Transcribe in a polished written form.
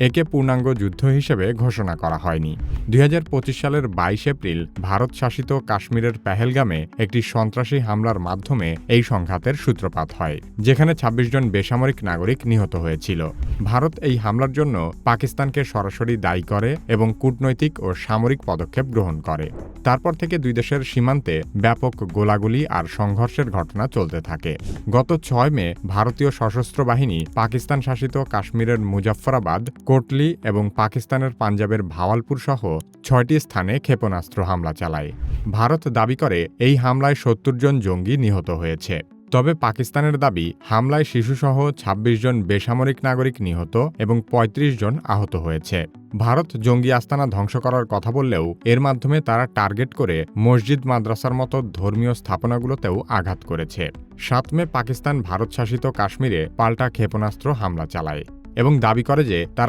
একে পূর্ণাঙ্গ যুদ্ধ হিসেবে ঘোষণা করা হয়নি। 2025 সালের 22 এপ্রিল ভারত শাসিত কাশ্মীরের পেহেলগামে একটি সন্ত্রাসী হামলার মাধ্যমে এই সংঘাতের সূত্রপাত হয়, যেখানে 26 জন বেসামরিক নাগরিক নিহত হয়েছিল। ভারত এই হামলার জন্য পাকিস্তানকে সরাসরি দায়ী করে এবং কূটনৈতিক ও সামরিক পদক্ষেপ গ্রহণ করে। তারপর থেকে দুই দেশের সীমান্তে ব্যাপক গোলাগুলি আর সংঘর্ষের ঘটনা চলতে থাকে। গত 6 মে ভারতীয় সশস্ত্র বাহিনী পাকিস্তান শাসিত কাশ্মীরের মুজাফফরাবাদ, কোটলি এবং পাকিস্তানের পাঞ্জাবের ভাওয়ালপুর সহ 6টি স্থানে ক্ষেপণাস্ত্র হামলা চালায়। ভারত দাবি করে এই হামলায় 70 জন জঙ্গি নিহত হয়েছে। তবে পাকিস্তানের দাবি, হামলায় শিশুসহ 26 জন বেসামরিক নাগরিক নিহত এবং 35 জন আহত হয়েছে। ভারত জঙ্গি আস্তানা ধ্বংস করার কথা বললেও এর মাধ্যমে তারা টার্গেট করে মসজিদ, মাদ্রাসার মতো ধর্মীয় স্থাপনাগুলোতেও আঘাত করেছে। 7 মে পাকিস্তান ভারত শাসিত কাশ্মীরে পাল্টা ক্ষেপণাস্ত্র হামলা চালায় এবং দাবি করে যে তারা